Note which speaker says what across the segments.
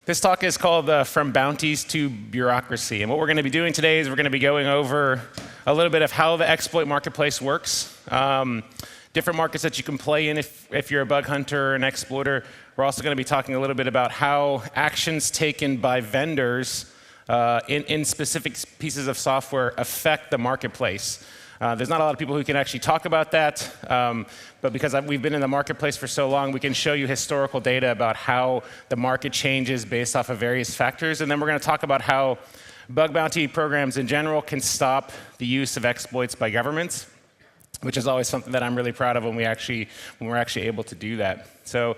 Speaker 1: This talk is called From Bounties to Bureaucracy. And what we're going to be doing today is we're going to be going over a little bit of how the exploit marketplace works, different markets that you can play in if you're a bug hunter or an exploiter. We're also going to be talking a little bit about how actions taken by vendors in specific pieces of software affect the marketplace. There's not a lot of people who can actually talk about that, but because we've been in the marketplace for so long, we can show you historical data about how the market changes based off of various factors. And then we're going to talk about how bug bounty programs in general can stop the use of exploits by governments, which is always something that I'm really proud of when we're actually able to do that. So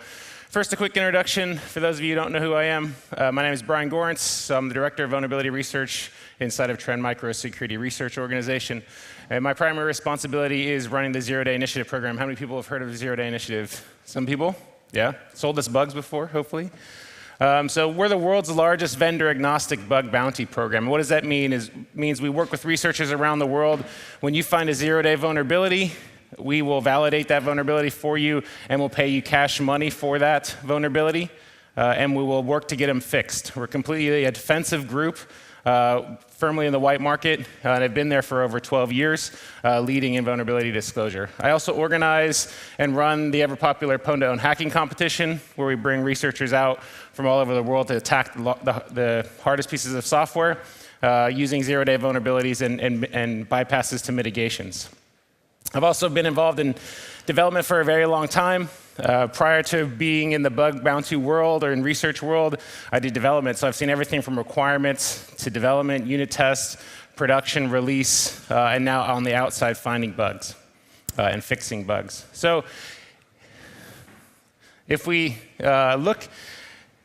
Speaker 1: first, a quick introduction. For those of you who don't know who I am, my name is Brian Gorenc. So I'm the Director of Vulnerability Research inside of Trend Micro Security Research Organization. And my primary responsibility is running the Zero Day Initiative program. How many people have heard of the Zero Day Initiative? Some people? Yeah? Sold us bugs before, hopefully. So we're the world's largest vendor-agnostic bug bounty program. And what does that mean? It means we work with researchers around the world. When you find a zero-day vulnerability, we will validate that vulnerability for you, and we'll pay you cash money for that vulnerability, and we will work to get them fixed. We're completely a defensive group, firmly in the white market, and I've been there for over 12 years, leading in vulnerability disclosure. I also organize and run the ever-popular Pwn2Own hacking competition, where we bring researchers out from all over the world to attack the hardest pieces of software using zero-day vulnerabilities and bypasses to mitigations. I've also been involved in development for a very long time. Prior to being in the bug bounty world or in research world, I did development. So I've seen everything from requirements to development, unit tests, production, release, and now on the outside finding bugs and fixing bugs. So if we look,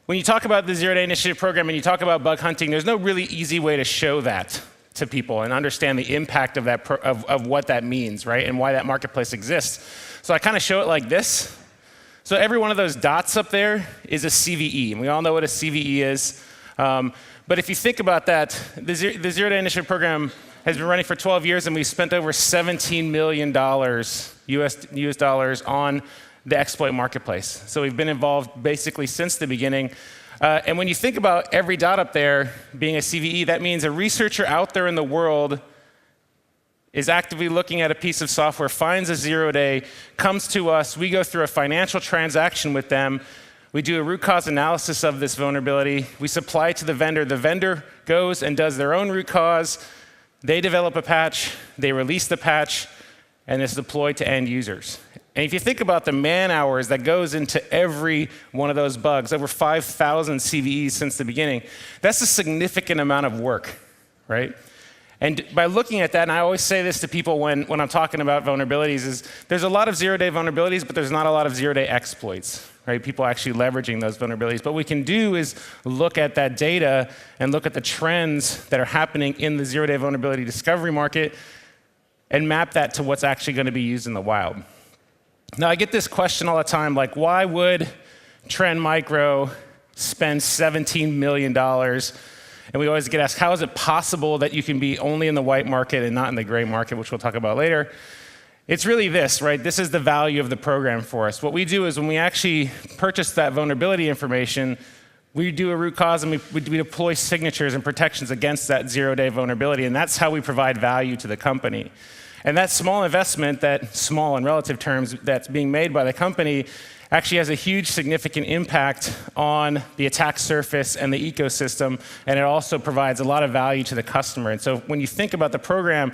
Speaker 1: when you talk about the Zero Day Initiative program and you talk about bug hunting, there's no really easy way to show that to people and understand the impact of that of what that means, right, and why that marketplace exists. So I kind of show it like this. So every one of those dots up there is a CVE, and we all know what a CVE is. But if you think about that, the Zero Day Initiative program has been running for 12 years, and we've spent over $17 million US dollars on the exploit marketplace. So we've been involved basically since the beginning. And when you think about every dot up there being a CVE, that means a researcher out there in the world is actively looking at a piece of software, finds a zero-day, comes to us, we go through a financial transaction with them, we do a root cause analysis of this vulnerability, we supply it to the vendor goes and does their own root cause, they develop a patch, they release the patch, and it's deployed to end users. And if you think about the man hours that goes into every one of those bugs, over 5,000 CVEs since the beginning, that's a significant amount of work, right? And by looking at that, and I always say this to people when I'm talking about vulnerabilities, is there's a lot of zero-day vulnerabilities, but there's not a lot of zero-day exploits, right? People actually leveraging those vulnerabilities. But what we can do is look at that data and look at the trends that are happening in the zero-day vulnerability discovery market and map that to what's actually going to be used in the wild. Now, I get this question all the time, like, why would Trend Micro spend $17 million? And we always get asked, how is it possible that you can be only in the white market and not in the gray market, which we'll talk about later? It's really this, right? This is the value of the program for us. What we do is when we actually purchase that vulnerability information, we do a root cause and we deploy signatures and protections against that zero-day vulnerability, and that's how we provide value to the company. And that small investment, that small in relative terms, that's being made by the company actually has a huge significant impact on the attack surface and the ecosystem, and it also provides a lot of value to the customer. And so when you think about the program,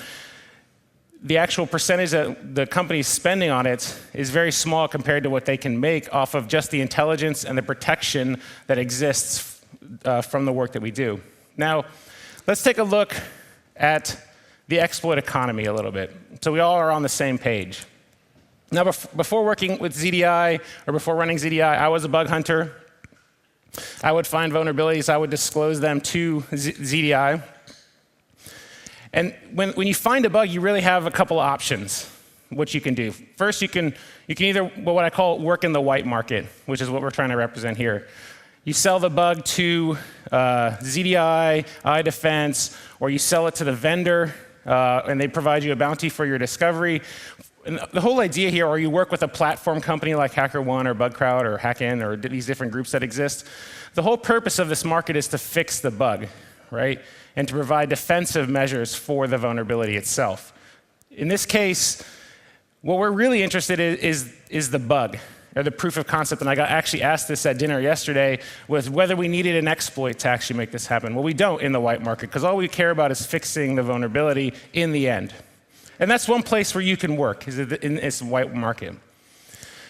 Speaker 1: the actual percentage that the company's spending on it is very small compared to what they can make off of just the intelligence and the protection that exists from the work that we do. Now, let's take a look at the exploit economy a little bit, so we all are on the same page. Now, before working with ZDI, or before running ZDI, I was a bug hunter. I would find vulnerabilities, I would disclose them to ZDI. And when you find a bug, you really have a couple of options, what you can do. First, you can either, what I call work in the white market, which is what we're trying to represent here. You sell the bug to ZDI, iDefense, or you sell it to the vendor, and they provide you a bounty for your discovery. And the whole idea here, or you work with a platform company like HackerOne or BugCrowd or HackIn or these different groups that exist, the whole purpose of this market is to fix the bug, right? And to provide defensive measures for the vulnerability itself. In this case, what we're really interested in is the bug, or the proof of concept. And I got actually asked this at dinner yesterday, was whether we needed an exploit to actually make this happen. Well, we don't in the white market, because all we care about is fixing the vulnerability in the end. And that's one place where you can work, is in this white market.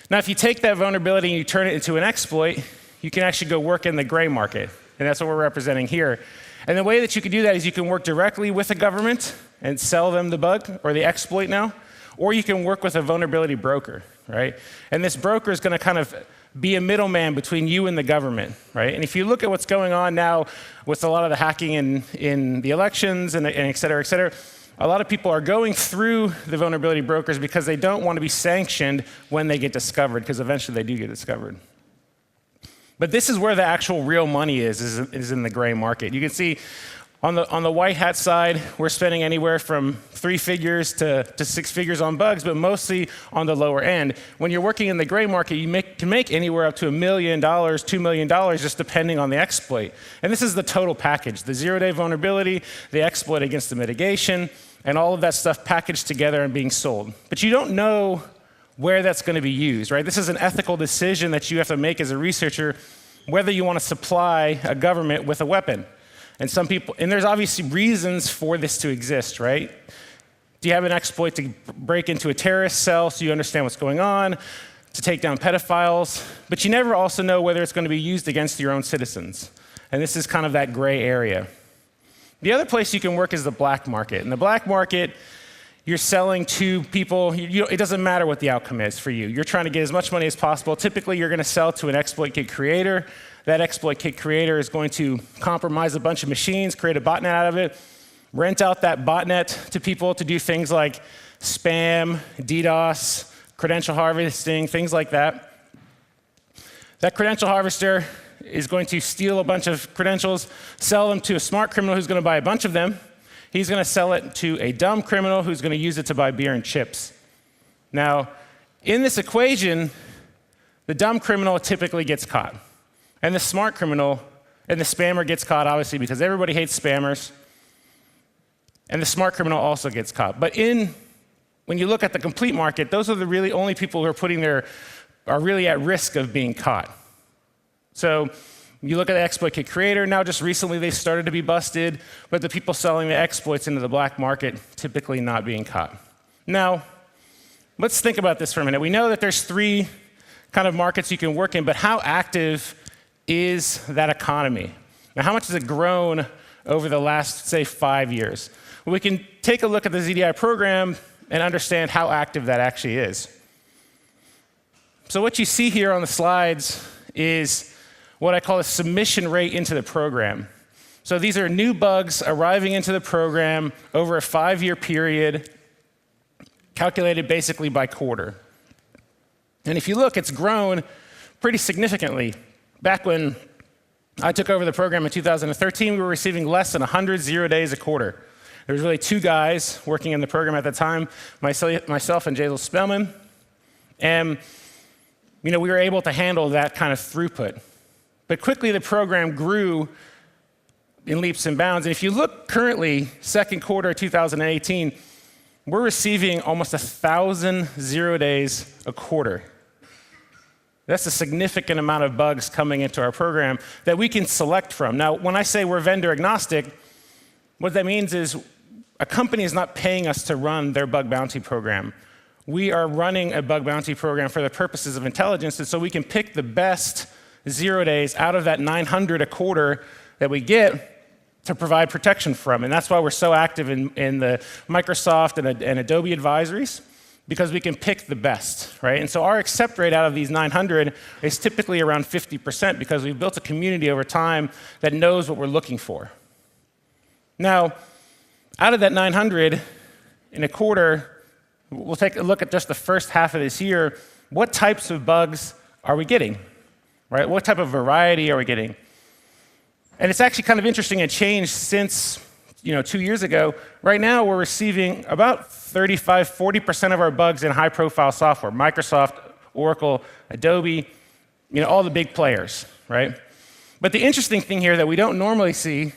Speaker 1: Now, if you take that vulnerability and you turn it into an exploit, you can actually go work in the gray market. And that's what we're representing here. And the way that you can do that is you can work directly with the government and sell them the bug, or the exploit now, or you can work with a vulnerability broker, right? And this broker is going to kind of be a middleman between you and the government, right? And if you look at what's going on now with a lot of the hacking in the elections and et cetera, a lot of people are going through the vulnerability brokers because they don't want to be sanctioned when they get discovered, because eventually they do get discovered. But this is where the actual real money is in the gray market. You can see on the white hat side, we're spending anywhere from 3 figures to 6 figures on bugs, but mostly on the lower end. When you're working in the gray market, you can make anywhere up to $1 million, $2 million, just depending on the exploit. And this is the total package: the zero-day vulnerability, the exploit against the mitigation, and all of that stuff packaged together and being sold. But you don't know where that's going to be used, right? This is an ethical decision that you have to make as a researcher, whether you want to supply a government with a weapon. And there's obviously reasons for this to exist, right? Do you have an exploit to break into a terrorist cell so you understand what's going on, to take down pedophiles? But you never also know whether it's going to be used against your own citizens. And this is kind of that gray area. The other place you can work is the black market. In the black market, you're selling to people. It doesn't matter what the outcome is for you. You're trying to get as much money as possible. Typically, you're going to sell to an exploit kit creator. That exploit kit creator is going to compromise a bunch of machines, create a botnet out of it, rent out that botnet to people to do things like spam, DDoS, credential harvesting, things like that. That credential harvester is going to steal a bunch of credentials, sell them to a smart criminal who's going to buy a bunch of them. He's going to sell it to a dumb criminal who's going to use it to buy beer and chips. Now, in this equation, the dumb criminal typically gets caught. And the smart criminal and the spammer gets caught, obviously, because everybody hates spammers. And the smart criminal also gets caught. But when you look at the complete market, those are the really only people who are really at risk of being caught. So you look at the exploit kit creator. Now, just recently, they started to be busted, but the people selling the exploits into the black market typically not being caught. Now, let's think about this for a minute. We know that there's 3 kind of markets you can work in, but how active is that economy? Now, how much has it grown over the last, say, 5 years? Well, we can take a look at the ZDI program and understand how active that actually is. So what you see here on the slides is what I call a submission rate into the program. So these are new bugs arriving into the program over a 5-year period, calculated basically by quarter. And if you look, it's grown pretty significantly. Back when I took over the program in 2013, we were receiving less than 100 0 days a quarter. There was really 2 guys working in the program at the time, myself and Jazel Spellman. And we were able to handle that kind of throughput. But quickly, the program grew in leaps and bounds. And if you look currently, second quarter 2018, we're receiving almost 1,000 0 days a quarter. That's a significant amount of bugs coming into our program that we can select from. Now, when I say we're vendor agnostic, what that means is a company is not paying us to run their bug bounty program. We are running a bug bounty program for the purposes of intelligence, and so we can pick the best 0 days out of that 900 a quarter that we get to provide protection from. And that's why we're so active in the Microsoft and Adobe advisories, because we can pick the best, right? And so our accept rate out of these 900 is typically around 50%, because we've built a community over time that knows what we're looking for. Now, out of that 900 in a quarter, we'll take a look at just the first half of this year. What types of bugs are we getting, right? What type of variety are we getting? And it's actually kind of interesting. It changed since 2 years ago. Right now, we're receiving about 35–40% of our bugs in high-profile software: Microsoft, Oracle, Adobe, all the big players, right? But the interesting thing here that we don't normally see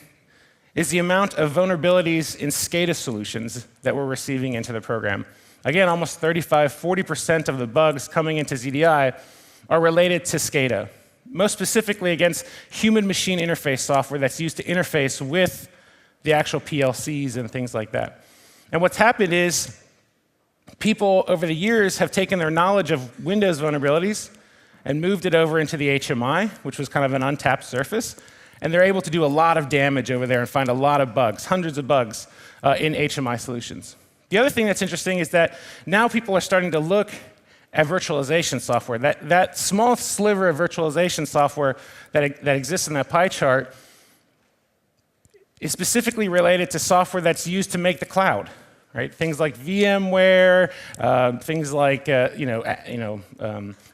Speaker 1: is the amount of vulnerabilities in Scada solutions that we're receiving into the program. Again, almost 35–40% of the bugs coming into ZDI are related to Scada, most specifically against human-machine interface software that's used to interface with the actual PLCs and things like that. And what's happened is people over the years have taken their knowledge of Windows vulnerabilities and moved it over into the HMI, which was kind of an untapped surface, and they're able to do a lot of damage over there and find a lot of bugs, hundreds of bugs in HMI solutions. The other thing that's interesting is that now people are starting to look at virtualization software. That small sliver of virtualization software that exists in that pie chart is specifically related to software that's used to make the cloud, right? Things like VMware, things like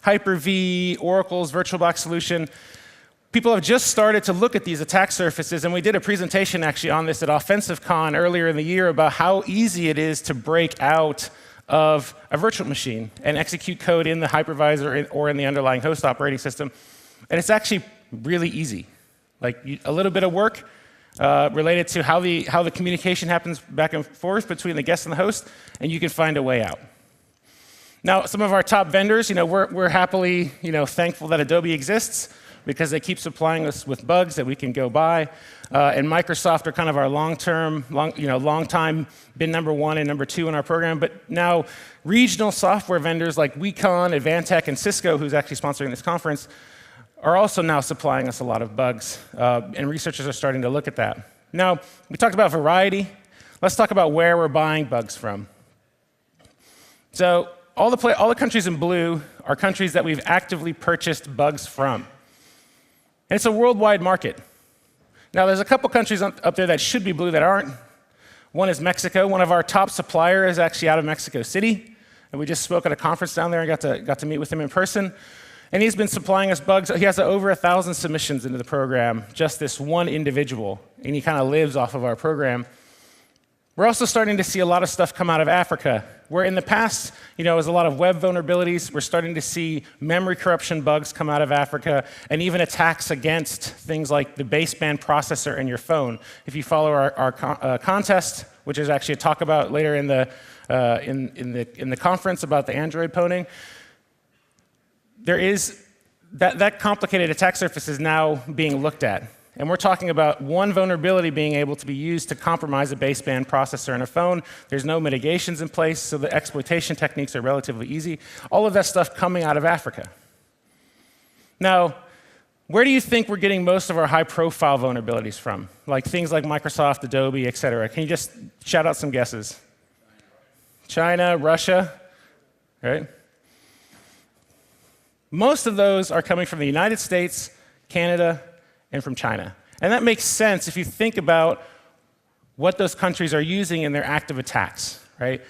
Speaker 1: Hyper-V, Oracle's VirtualBox solution. People have just started to look at these attack surfaces, and we did a presentation actually on this at OffensiveCon earlier in the year about how easy it is to break out of a virtual machine and execute code in the hypervisor or in the underlying host operating system. And it's actually really easy. Like a little bit of work related to how the communication happens back and forth between the guest and the host, and you can find a way out. Now, some of our top vendors, we're happily thankful that Adobe exists, because they keep supplying us with bugs that we can go buy. And Microsoft are kind of our long time been number 1 and number 2 in our program. But now regional software vendors like Wecon, Advantech, and Cisco, who's actually sponsoring this conference, are also now supplying us a lot of bugs. And researchers are starting to look at that. Now, we talked about variety. Let's talk about where we're buying bugs from. So all the countries in blue are countries that we've actively purchased bugs from. And it's a worldwide market. Now, there's a couple countries up there that should be blue that aren't. One is Mexico. One of our top suppliers is actually out of Mexico City. And we just spoke at a conference down there and got to meet with him in person. And he's been supplying us bugs. He has over 1,000 submissions into the program, just this one individual. And he kind of lives off of our program. We're also starting to see a lot of stuff come out of Africa, where in the past, it was a lot of web vulnerabilities. We're starting to see memory corruption bugs come out of Africa, and even attacks against things like the baseband processor in your phone. If you follow our contest, which is actually a talk about later in the conference about the Android pwning, there is that complicated attack surface is now being looked at. And we're talking about one vulnerability being able to be used to compromise a baseband processor in a phone. There's no mitigations in place, so the exploitation techniques are relatively easy. All of that stuff coming out of Africa. Now, where do you think we're getting most of our high-profile vulnerabilities from? Like things like Microsoft, Adobe, et cetera. Can you just shout out some guesses? China, Russia, right? Most of those are coming from the United States, Canada, and from China. And that makes sense if you think about what those countries are using in their active attacks, right?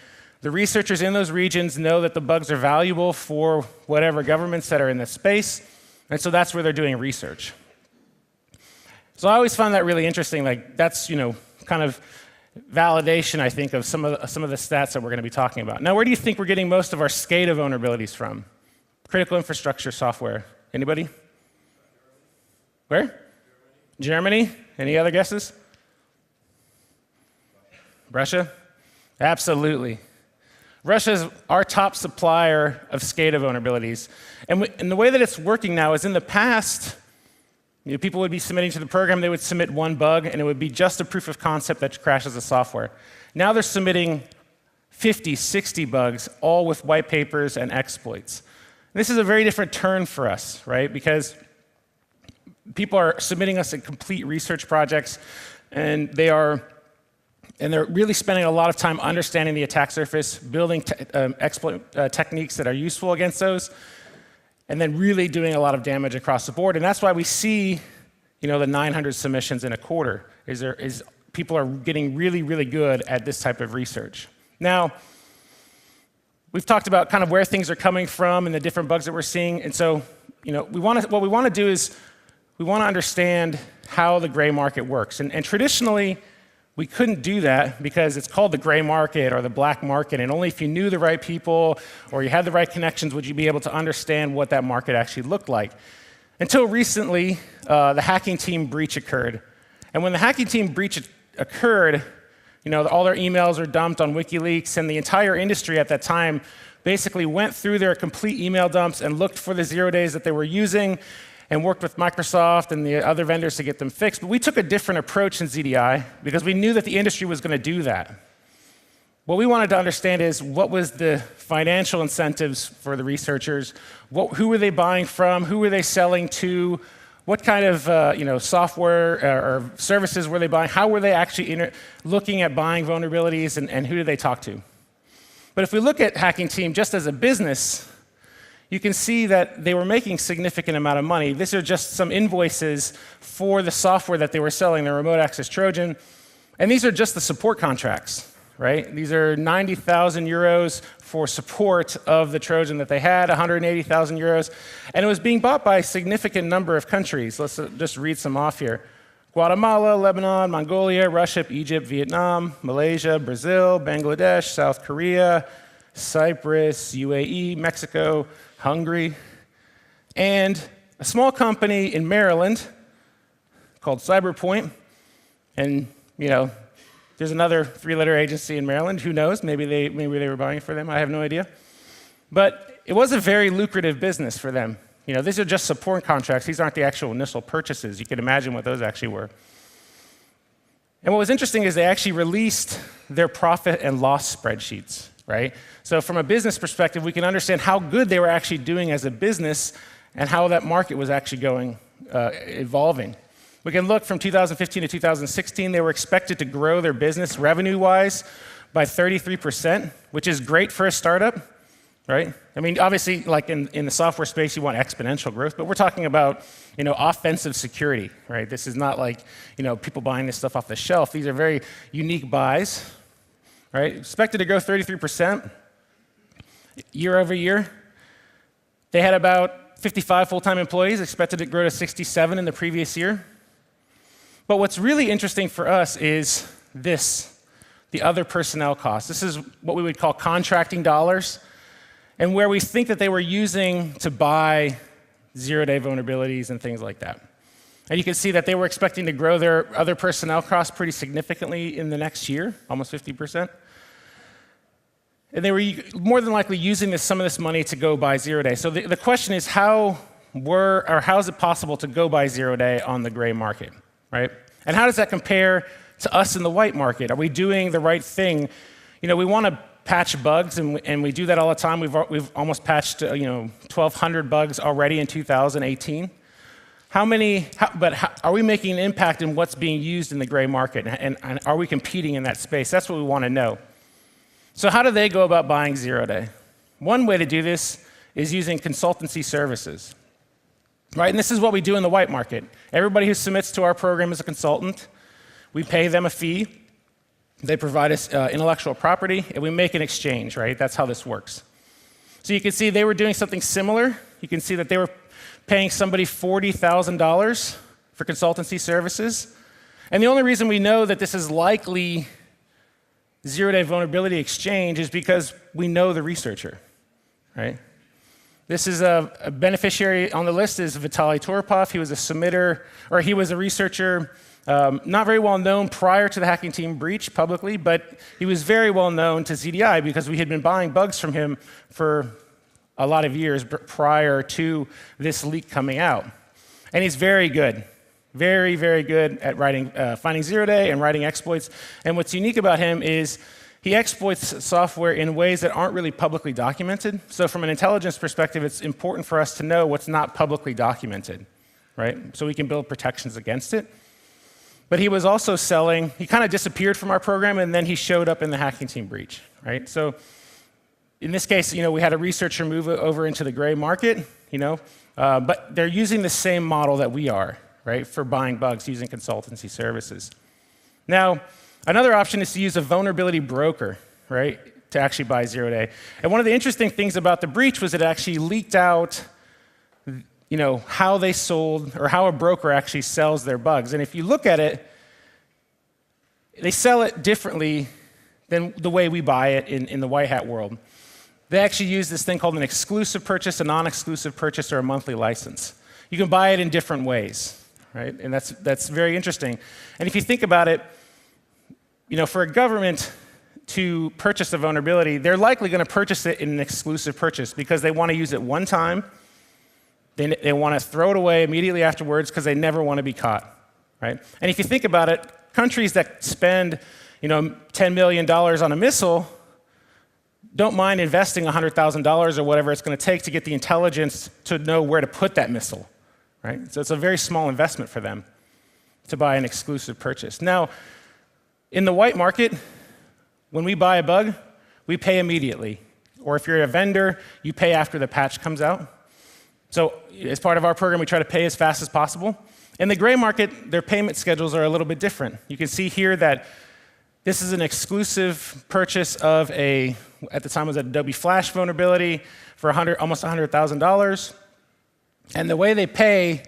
Speaker 1: The researchers in those regions know that the bugs are valuable for whatever governments that are in this space, and so that's where they're doing research. So I always found that really interesting. Like that's kind of validation, I think, of some of the stats that we're going to be talking about. Now, where do you think we're getting most of our Scada vulnerabilities from? Critical infrastructure software. Anybody? Where? Germany? Any other guesses? Russia? Absolutely. Russia is our top supplier of Scada vulnerabilities. And the way that it's working now is in the past, people would be submitting to the program, they would submit one bug, and it would be just a proof of concept that crashes the software. Now they're submitting 50, 60 bugs, all with white papers and exploits. And this is a very different turn for us, right? Because people are submitting us in complete research projects, and they're really spending a lot of time understanding the attack surface, building exploit techniques that are useful against those, and then really doing a lot of damage across the board. And that's why we see, the 900 submissions in a quarter. Is people are getting really, really good at this type of research. Now, we've talked about kind of where things are coming from and the different bugs that we're seeing, and so, what we want to do is we want to understand how the gray market works. And traditionally, we couldn't do that because it's called the gray market or the black market, and only if you knew the right people or you had the right connections would you be able to understand what that market actually looked like. Until recently, the hacking team breach occurred. And when the hacking team breach occurred, all their emails were dumped on WikiLeaks, and the entire industry at that time basically went through their complete email dumps and looked for the 0 days that they were using and worked with Microsoft and the other vendors to get them fixed. But we took a different approach in ZDI because we knew that the industry was going to do that. What we wanted to understand is what was the financial incentives for the researchers, who were they buying from, who were they selling to, what kind of software or services were they buying, how were they actually looking at buying vulnerabilities, and who did they talk to. But if we look at Hacking Team just as a business, you can see that they were making significant amount of money. These are just some invoices for the software that they were selling, the remote access Trojan. And these are just the support contracts, right? These are 90,000 euros for support of the Trojan that they had, 180,000 euros. And it was being bought by a significant number of countries. Let's just read some off here. Guatemala, Lebanon, Mongolia, Russia, Egypt, Vietnam, Malaysia, Brazil, Bangladesh, South Korea, Cyprus, UAE, Mexico, Hungary, and a small company in Maryland called Cyberpoint. And there's another 3-letter agency in Maryland. Who knows? Maybe they were buying for them. I have no idea. But it was a very lucrative business for them. These are just support contracts. These aren't the actual initial purchases. You can imagine what those actually were. And what was interesting is they actually released their profit and loss spreadsheets, right? So from a business perspective, we can understand how good they were actually doing as a business and how that market was actually evolving. We can look from 2015 to 2016, they were expected to grow their business revenue-wise by 33%, which is great for a startup, right? I mean, obviously, like in the software space, you want exponential growth, but we're talking about, offensive security, right? This is not like, people buying this stuff off the shelf. These are very unique buys, right? Expected to grow 33% year over year. They had about 55 full-time employees, expected to grow to 67 in the previous year. But what's really interesting for us is the other personnel costs. This is what we would call contracting dollars, and where we think that they were using to buy 0-day vulnerabilities and things like that. And you can see that they were expecting to grow their other personnel costs pretty significantly in the next year, almost 50%. And they were more than likely using some of this money to go buy 0-day. So the question is, how is it possible to go buy 0-day on the gray market, right? And how does that compare to us in the white market? Are we doing the right thing? We want to patch bugs, and we do that all the time. We've almost patched 1,200 bugs already in 2018. Are we making an impact in what's being used in the gray market, and are we competing in that space? That's what we want to know. So how do they go about buying 0-day? One way to do this is using consultancy services, right? And this is what we do in the white market. Everybody who submits to our program is a consultant. We pay them a fee. They provide us intellectual property, and we make an exchange, right? That's how this works. So you can see they were doing something similar. You can see that they were paying somebody $40,000 for consultancy services. And the only reason we know that this is likely 0-day vulnerability exchange is because we know the researcher, right? This is a beneficiary on the list is Vitaly Toropov. He was a submitter, or he was a researcher, not very well known prior to the hacking team breach publicly, but he was very well known to ZDI because we had been buying bugs from him for a lot of years prior to this leak coming out. And he's very good. Very, very good at finding 0-day and writing exploits. And what's unique about him is he exploits software in ways that aren't really publicly documented. So from an intelligence perspective, it's important for us to know what's not publicly documented, right? So we can build protections against it. But he was also he kind of disappeared from our program, and then he showed up in the hacking team breach, right? So in this case, we had a researcher move over into the gray market, but they're using the same model that we are, right, for buying bugs using consultancy services. Now, another option is to use a vulnerability broker, right, to actually buy 0-day. And one of the interesting things about the breach was it actually leaked out, how they sold or how a broker actually sells their bugs. And if you look at it, they sell it differently than the way we buy it in the white hat world. They actually use this thing called an exclusive purchase, a non-exclusive purchase, or a monthly license. You can buy it in different ways, right? And that's very interesting. And if you think about it, for a government to purchase a vulnerability, they're likely going to purchase it in an exclusive purchase because they want to use it one time. They want to throw it away immediately afterwards because they never want to be caught, right? And if you think about it, countries that spend $10 million on a missile don't mind investing $100,000 or whatever it's going to take to get the intelligence to know where to put that missile, right? So it's a very small investment for them to buy an exclusive purchase. Now, in the white market, when we buy a bug, we pay immediately. Or if you're a vendor, you pay after the patch comes out. So as part of our program, we try to pay as fast as possible. In the gray market, their payment schedules are a little bit different. You can see here that this is an exclusive purchase of at the time it was an Adobe Flash vulnerability for almost $100,000. And the way they pay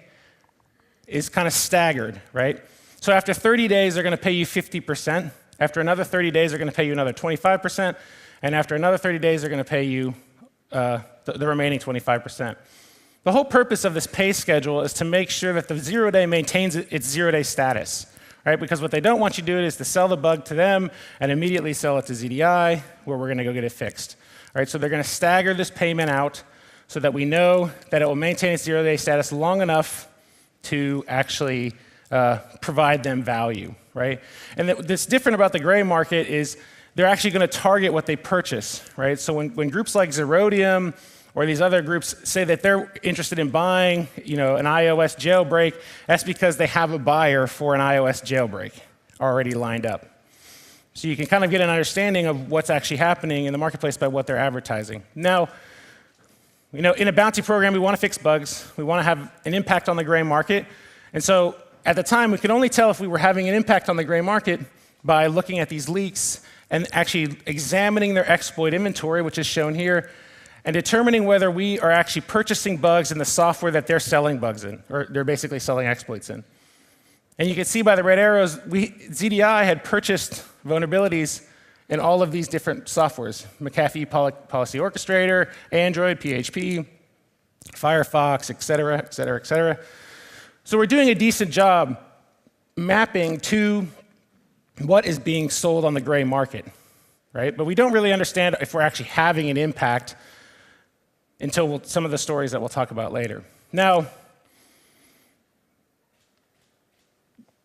Speaker 1: is kind of staggered, right? So after 30 days, they're going to pay you 50%. After another 30 days, they're going to pay you another 25%. And after another 30 days, they're going to pay you the remaining 25%. The whole purpose of this pay schedule is to make sure that the 0-day maintains its 0-day status, right? Because what they don't want you to do is to sell the bug to them and immediately sell it to ZDI, where we're going to go get it fixed. All right, so they're going to stagger this payment out so that we know that it will maintain its 0-day status long enough to actually provide them value, right? And what's different about the gray market is they're actually going to target what they purchase, right? So when groups like Zerodium or these other groups say that they're interested in buying, an iOS jailbreak, that's because they have a buyer for an iOS jailbreak already lined up. So you can kind of get an understanding of what's actually happening in the marketplace by what they're advertising. Now, in a bounty program, we want to fix bugs. We want to have an impact on the gray market. And so at the time, we could only tell if we were having an impact on the gray market by looking at these leaks and actually examining their exploit inventory, which is shown here, and determining whether we are actually purchasing bugs in the software that they're selling bugs in, or they're basically selling exploits in. And you can see by the red arrows, ZDI had purchased vulnerabilities in all of these different softwares: McAfee Policy Orchestrator, Android, PHP, Firefox, et cetera, et cetera, et cetera. So we're doing a decent job mapping to what is being sold on the gray market, right? But we don't really understand if we're actually having an impact until some of the stories that we'll talk about later. Now,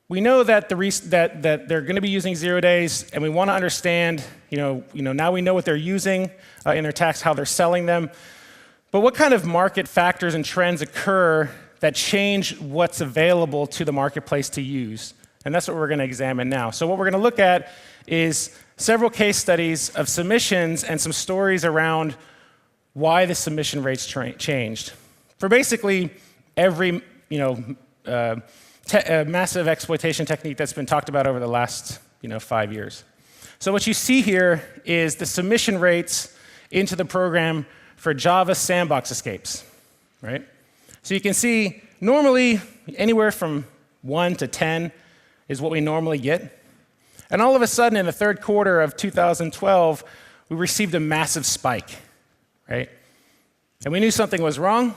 Speaker 1: we know that that they're going to be using 0 days, and we want to understand, now we know what they're using in their attacks, how they're selling them. But what kind of market factors and trends occur that change what's available to the marketplace to use? And that's what we're going to examine now. So what we're going to look at is several case studies of submissions and some stories around why the submission rates changed. For basically every massive exploitation technique that's been talked about over the last 5 years. So what you see here is the submission rates into the program for Java sandbox escapes, right? So you can see normally anywhere from 1 to 10 is what we normally get. And all of a sudden in the third quarter of 2012, we received a massive spike, right? And we knew something was wrong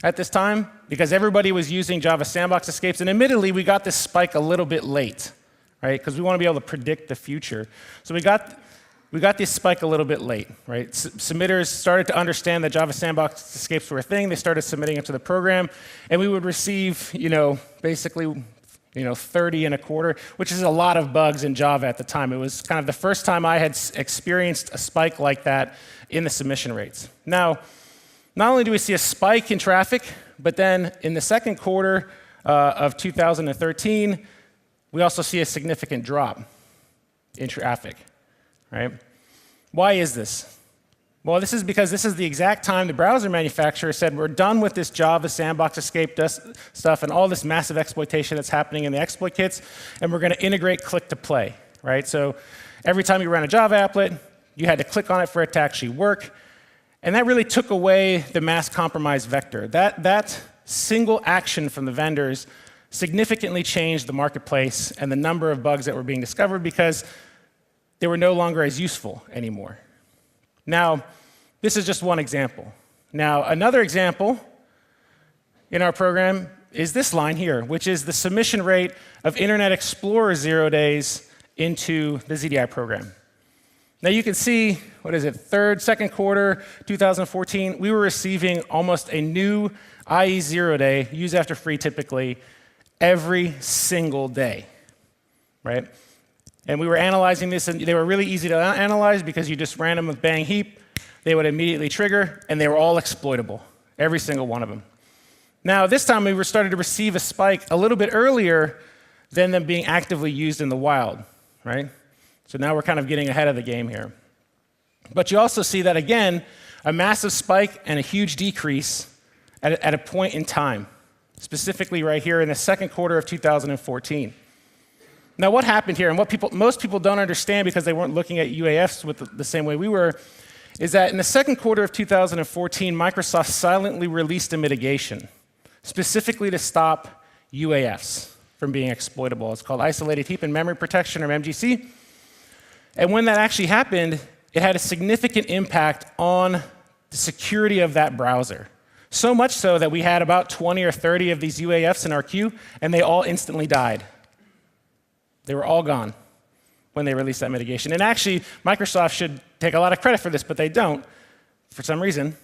Speaker 1: at this time because everybody was using Java sandbox escapes. And admittedly, we got this spike a little bit late, right? Because we want to be able to predict the future. So we got this spike a little bit late, right? Submitters started to understand that Java sandbox escapes were a thing. They started submitting it to the program. And we would receive, basically 30 in a quarter, which is a lot of bugs in Java at the time. It was kind of the first time I had experienced a spike like that in the submission rates. Now, not only do we see a spike in traffic, but then in the second quarter of 2013, we also see a significant drop in traffic, right? Why is this? Well, this is because this is the exact time the browser manufacturer said, we're done with this Java sandbox escape stuff and all this massive exploitation that's happening in the exploit kits, and we're going to integrate click-to-play, right? So every time you ran a Java applet, you had to click on it for it to actually work. And that really took away the mass compromise vector. That single action from the vendors significantly changed the marketplace and the number of bugs that were being discovered because they were no longer as useful anymore. Now, this is just one example. Now, another example in our program is this line here, which is the submission rate of Internet Explorer 0 days into the ZDI program. Now you can see, what is it, second quarter 2014, we were receiving almost a new IE 0 day, use after free typically, every single day, right? And we were analyzing this, and they were really easy to analyze because you just ran them with bang heap, they would immediately trigger, and they were all exploitable, every single one of them. Now this time we were starting to receive a spike a little bit earlier than them being actively used in the wild, right? So now we're kind of getting ahead of the game here. But you also see that, again, a massive spike and a huge decrease at a point in time, specifically right here in the second quarter of 2014. Now what happened here, and what most people don't understand because they weren't looking at UAFs with the same way we were, is that in the second quarter of 2014, Microsoft silently released a mitigation, specifically to stop UAFs from being exploitable. It's called Isolated Heap and Memory Protection, or MGC. And when that actually happened, it had a significant impact on the security of that browser. So much so that we had about 20 or 30 of these UAFs in our queue, and they all instantly died. They were all gone when they released that mitigation. And actually, Microsoft should take a lot of credit for this, but they don't, for some reason.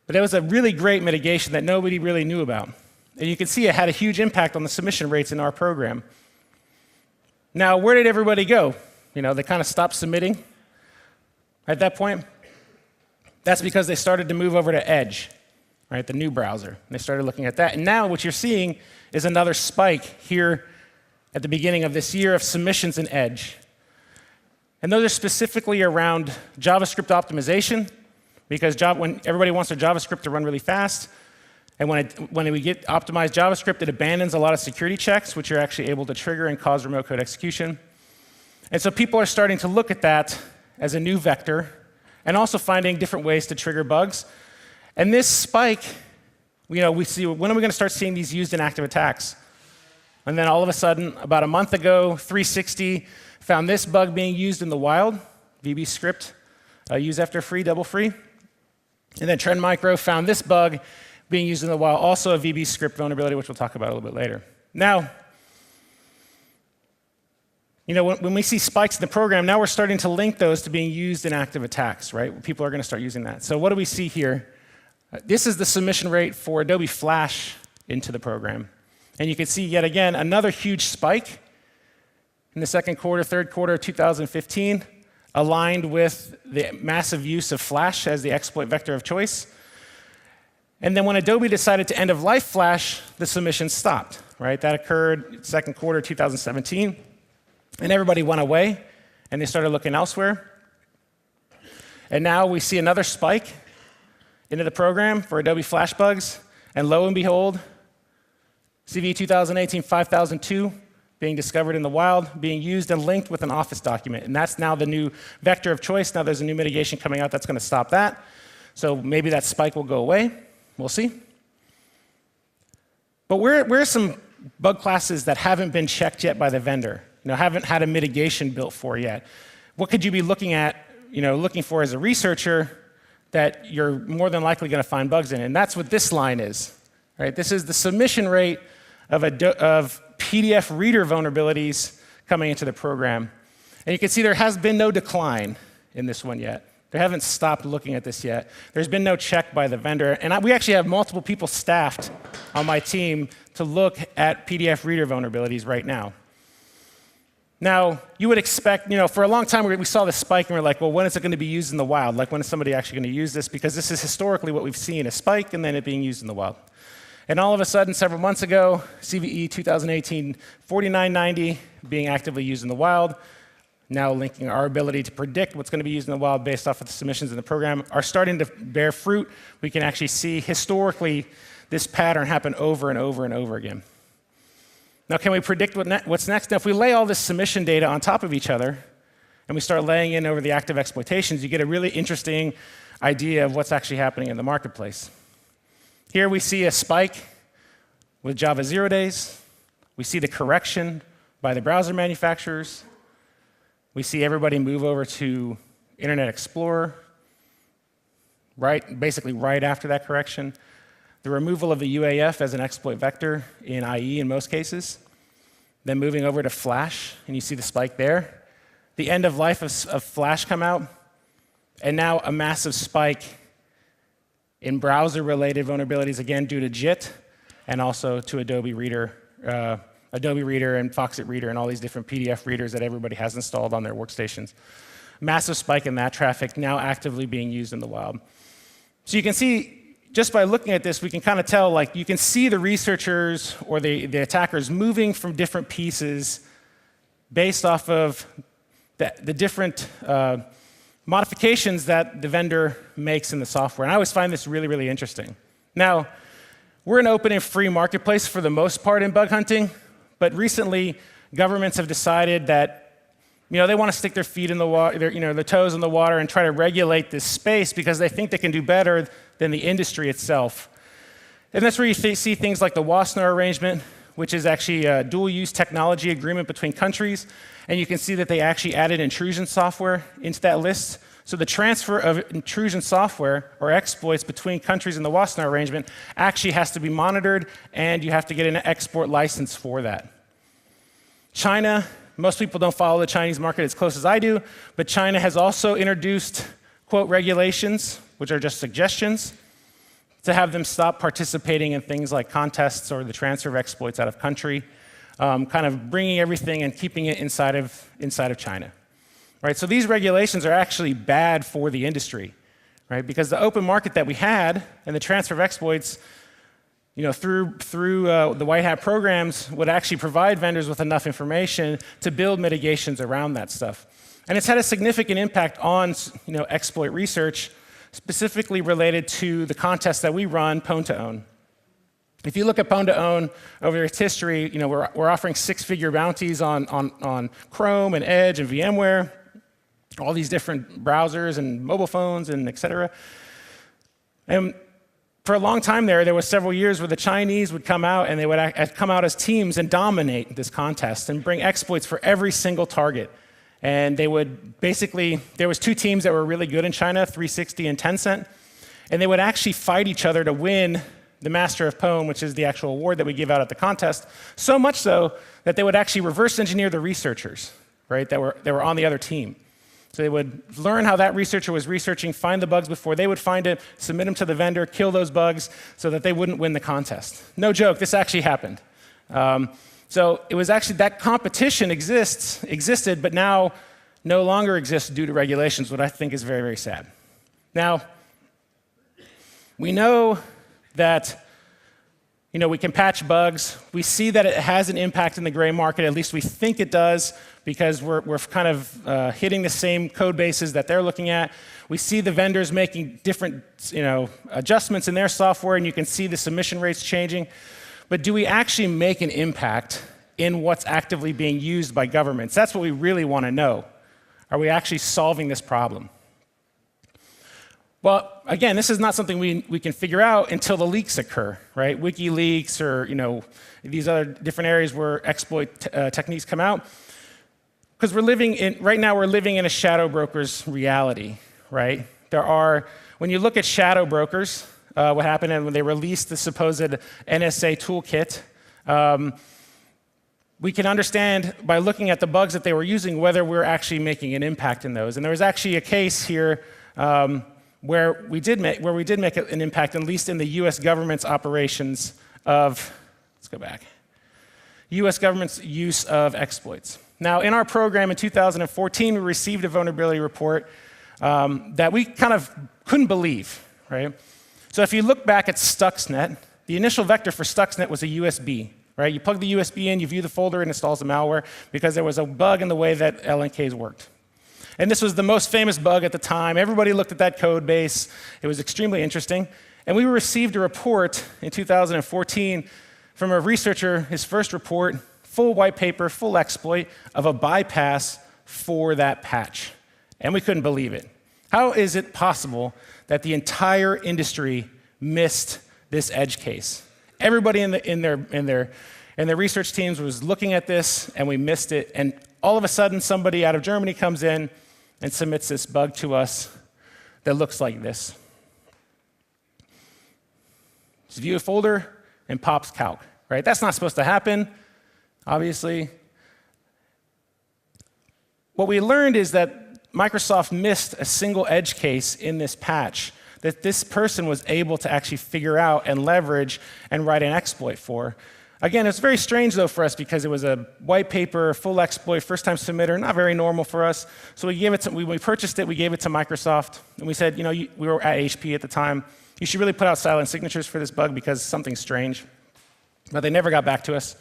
Speaker 1: But it was a really great mitigation that nobody really knew about. And you can see it had a huge impact on the submission rates in our program. Now, where did everybody go? You know, they kind of stopped submitting at that point. That's because they started to move over to Edge, right, the new browser. And they started looking at that. And now what you're seeing is another spike here at the beginning of this year of submissions in Edge. And those are specifically around JavaScript optimization, because when everybody wants their JavaScript to run really fast, and when we get optimized JavaScript, it abandons a lot of security checks, which you're actually able to trigger and cause remote code execution. And so people are starting to look at that as a new vector and also finding different ways to trigger bugs. And this spike, we see, when are we going to start seeing these used in active attacks? And then all of a sudden, about a month ago, 360 found this bug being used in the wild, VB script, use after free, double free. And then Trend Micro found this bug being used in the wild, also a VB script vulnerability, which we'll talk about a little bit later. Now, when we see spikes in the program, now we're starting to link those to being used in active attacks, right? People are going to start using that. So what do we see here? This is the submission rate for Adobe Flash into the program. And you can see, yet again, another huge spike in the second quarter, third quarter of 2015, aligned with the massive use of Flash as the exploit vector of choice. And then when Adobe decided to end of life Flash, the submission stopped, right? That occurred second quarter 2017. And everybody went away, and they started looking elsewhere. And now we see another spike into the program for Adobe Flash bugs. And lo and behold, CVE 2018-5002 being discovered in the wild, being used and linked with an Office document. And that's now the new vector of choice. Now there's a new mitigation coming out that's going to stop that. So maybe that spike will go away. We'll see. But where are some bug classes that haven't been checked yet by the vendor? Haven't had a mitigation built for yet. What could you be looking for as a researcher that you're more than likely going to find bugs in? And that's what this line is, right? This is the submission rate of PDF reader vulnerabilities coming into the program. And you can see there has been no decline in this one yet. They haven't stopped looking at this yet. There's been no check by the vendor. And we actually have multiple people staffed on my team to look at PDF reader vulnerabilities right now. Now, you would expect, for a long time we saw this spike and we're like, well, when is it going to be used in the wild? Like, when is somebody actually going to use this? Because this is historically what we've seen, a spike and then it being used in the wild. And all of a sudden, several months ago, CVE 2018-4990 being actively used in the wild, now linking our ability to predict what's going to be used in the wild based off of the submissions in the program, are starting to bear fruit. We can actually see historically this pattern happen over and over and over again. Now, can we predict what's next? Now, if we lay all this submission data on top of each other, and we start laying in over the active exploitations, you get a really interesting idea of what's actually happening in the marketplace. Here we see a spike with Java 0 days, We see the correction by the browser manufacturers. We see everybody move over to Internet Explorer, basically right after that correction. The removal of the UAF as an exploit vector in IE in most cases. Then moving over to Flash, and you see the spike there. The end of life of Flash come out, and now a massive spike in browser-related vulnerabilities, again, due to JIT, and also to Adobe Reader and Foxit Reader and all these different PDF readers that everybody has installed on their workstations. Massive spike in that traffic now actively being used in the wild. So you can see, just by looking at this, we can kind of tell, like, you can see the researchers or the attackers moving from different pieces based off of the different modifications that the vendor makes in the software. And I always find this really, really interesting. Now, we're an open and free marketplace for the most part in bug hunting, but recently governments have decided that they want to stick their feet in the water, their toes in the water and try to regulate this space because they think they can do better than the industry itself. And that's where you see things like the Wassenaar Arrangement, which is actually a dual-use technology agreement between countries. And you can see that they actually added intrusion software into that list. So the transfer of intrusion software or exploits between countries in the Wassenaar Arrangement actually has to be monitored, and you have to get an export license for that. China, most people don't follow the Chinese market as close as I do, but China has also introduced, quote, regulations, which are just suggestions, to have them stop participating in things like contests or the transfer of exploits out of country, kind of bringing everything and keeping it inside of China. Right? So these regulations are actually bad for the industry, right? Because the open market that we had and the transfer of exploits, through the White Hat programs would actually provide vendors with enough information to build mitigations around that stuff. And it's had a significant impact on exploit research, specifically related to the contest that we run, Pwn to Own. If you look at Pwn to Own over its history, we're offering six-figure bounties on Chrome and Edge and VMware, all these different browsers and mobile phones and et cetera. And for a long time there was several years where the Chinese would come out and they would come out as teams and dominate this contest and bring exploits for every single target. And they would basically, there was two teams that were really good in China, 360 and Tencent, and they would actually fight each other to win the Master of Pwn, which is the actual award that we give out at the contest, so much so that they would actually reverse engineer the researchers, right, that were on the other team. So they would learn how that researcher was researching, find the bugs before they would find it, submit them to the vendor, kill those bugs so that they wouldn't win the contest. No joke, this actually happened. So it was actually that competition existed, but now no longer exists due to regulations, what I think is very, very sad. Now, we know that we can patch bugs. We see that it has an impact in the gray market, at least we think it does, because we're kind of hitting the same code bases that they're looking at. We see the vendors making different adjustments in their software, and you can see the submission rates changing. But do we actually make an impact in what's actively being used by governments? That's what we really want to know. Are we actually solving this problem? Well, again, this is not something we can figure out until the leaks occur, right? WikiLeaks or these other different areas where exploit techniques come out. Because right now we're living in a shadow broker's reality, right? When you look at shadow brokers, what happened when they released the supposed NSA toolkit, we can understand by looking at the bugs that they were using whether we're actually making an impact in those. And there was actually a case here where we did make an impact, at least in the U.S. government's operations of, let's go back, U.S. government's use of exploits. Now, in our program in 2014, we received a vulnerability report that we kind of couldn't believe, right? So if you look back at Stuxnet, the initial vector for Stuxnet was a USB, right? You plug the USB in, you view the folder, and it installs the malware because there was a bug in the way that LNKs worked. And this was the most famous bug at the time. Everybody looked at that code base. It was extremely interesting. And we received a report in 2014 from a researcher, his first report, full white paper, full exploit of a bypass for that patch. And we couldn't believe it. How is it possible that the entire industry missed this edge case? Everybody in And the research teams was looking at this, and we missed it. And all of a sudden, somebody out of Germany comes in and submits this bug to us that looks like this. Just view a folder and pops calc, right? That's not supposed to happen, obviously. What we learned is that Microsoft missed a single edge case in this patch that this person was able to actually figure out and leverage and write an exploit for. Again, it's very strange, though, for us because it was a white paper, full exploit, first-time submitter, not very normal for us. So we gave it to, we purchased it, we gave it to Microsoft, and we said, we were at HP at the time, you should really put out silent signatures for this bug because something's strange. But they never got back to us.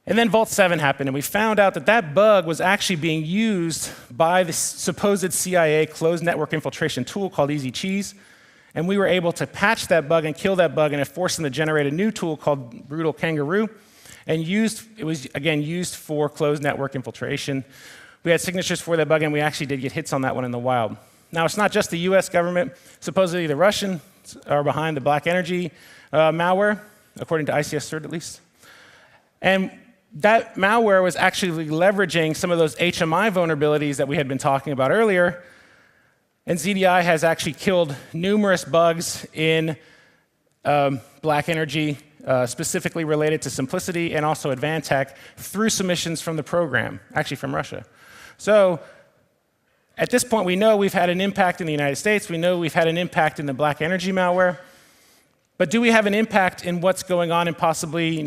Speaker 1: And then Vault 7 happened, and we found out that that bug was actually being used by the supposed CIA closed network infiltration tool called Easy Cheese. And we were able to patch that bug and kill that bug, and it forced them to generate a new tool called Brutal Kangaroo. And it was, again, used for closed network infiltration. We had signatures for that bug, and we actually did get hits on that one in the wild. Now, it's not just the US government. Supposedly, the Russians are behind the Black Energy malware, according to ICS CERT at least. And that malware was actually leveraging some of those HMI vulnerabilities that we had been talking about earlier. And ZDI has actually killed numerous bugs in Black Energy, specifically related to Simplicity and also Advantech, through submissions from the program, actually from Russia. So at this point, we know we've had an impact in the United States. We know we've had an impact in the Black Energy malware. But do we have an impact in what's going on in possibly,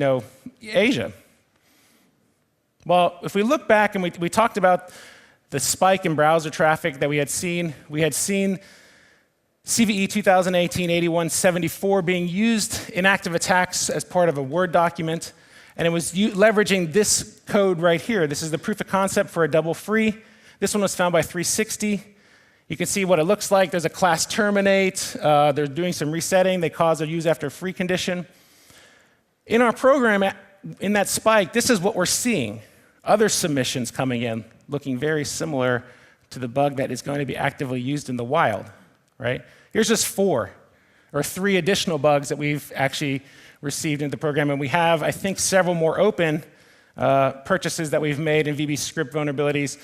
Speaker 1: Asia? Well, if we look back and we talked about the spike in browser traffic that we had seen CVE 2018-8174 being used in active attacks as part of a Word document, and it was leveraging this code right here. This is the proof of concept for a double free. This one was found by 360. You can see what it looks like. There's a class terminate. They're doing some resetting. They cause a use after free condition. In our program, in that spike, this is what we're seeing. Other submissions coming in, looking very similar to the bug that is going to be actively used in the wild, right? Here's just 4 or 3 additional bugs that we've actually received into the program, and we have, I think, several more open purchases that we've made in VB script vulnerabilities,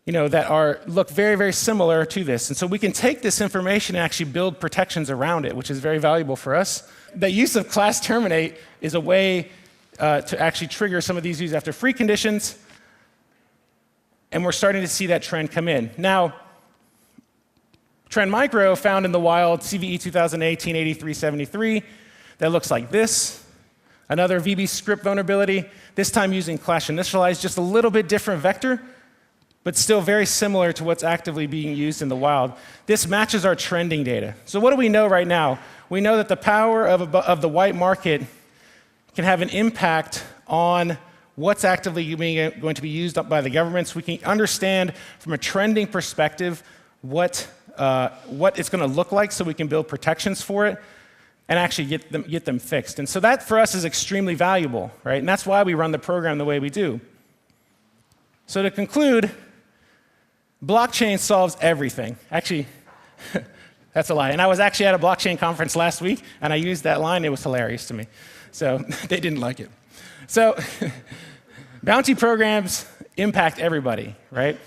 Speaker 1: that look very, very similar to this. And so we can take this information and actually build protections around it, which is very valuable for us. The use of class terminate is a way to actually trigger some of these use after free conditions, and we're starting to see that trend come in. Now, Trend Micro found in the wild CVE 2018-8373 that looks like this. Another VB script vulnerability, this time using class initialize, just a little bit different vector, but still very similar to what's actively being used in the wild. This matches our trending data. So what do we know right now? We know that the power of the white market can have an impact on what's actively going to be used up by the governments. We can understand from a trending perspective what it's going to look like so we can build protections for it and actually get them fixed. And so that, for us, is extremely valuable, right? And that's why we run the program the way we do. So to conclude, blockchain solves everything. Actually, that's a lie. And I was actually at a blockchain conference last week, and I used that line. It was hilarious to me. So they didn't like it. So bounty programs impact everybody, right?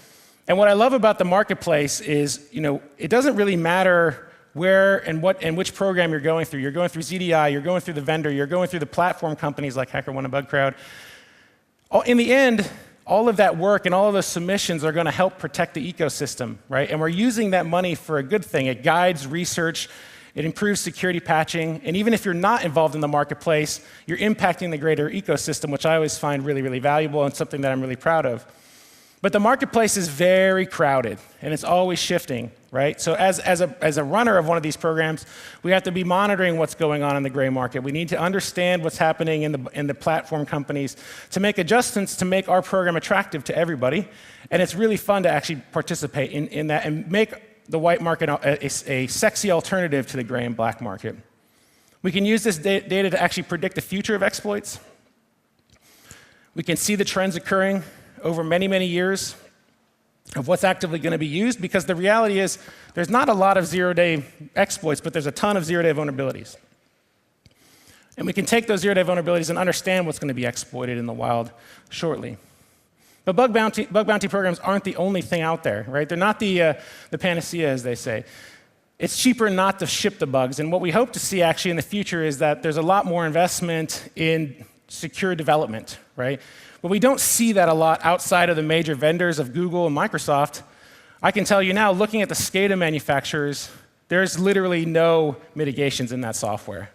Speaker 1: And what I love about the marketplace is, it doesn't really matter where and which program you're going through. You're going through ZDI, you're going through the vendor, you're going through the platform companies like HackerOne and BugCrowd. In the end, all of that work and all of those submissions are going to help protect the ecosystem, right? And we're using that money for a good thing. It guides research. It improves security patching, and even if you're not involved in the marketplace, you're impacting the greater ecosystem, which I always find really, really valuable and something that I'm really proud of. But the marketplace is very crowded, and it's always shifting, right? So as a runner of one of these programs, we have to be monitoring what's going on in the gray market. We need to understand what's happening in the platform companies to make adjustments to make our program attractive to everybody, and it's really fun to actually participate in that and make the white market a sexy alternative to the gray and black market. We can use this data to actually predict the future of exploits. We can see the trends occurring over many, many years of what's actively going to be used, because the reality is there's not a lot of zero-day exploits, but there's a ton of zero-day vulnerabilities. And we can take those zero-day vulnerabilities and understand what's going to be exploited in the wild shortly. But bug bounty programs aren't the only thing out there, right? They're not the panacea, as they say. It's cheaper not to ship the bugs. And what we hope to see actually in the future is that there's a lot more investment in secure development, right? But we don't see that a lot outside of the major vendors of Google and Microsoft. I can tell you now, looking at the Scada manufacturers, there's literally no mitigations in that software.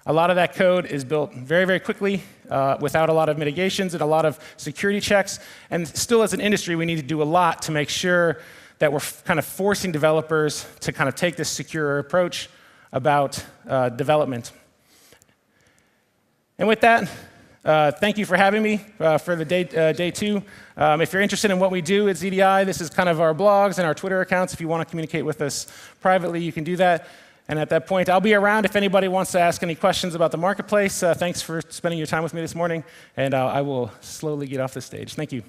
Speaker 1: A lot of that code is built very, very quickly without a lot of mitigations and a lot of security checks. And still, as an industry, we need to do a lot to make sure that we're kind of forcing developers to kind of take this secure approach about development. And with that, thank you for having me for the day two. If you're interested in what we do at ZDI, this is kind of our blogs and our Twitter accounts. If you want to communicate with us privately, you can do that. And at that point, I'll be around if anybody wants to ask any questions about the marketplace. Thanks for spending your time with me this morning, and I will slowly get off the stage. Thank you.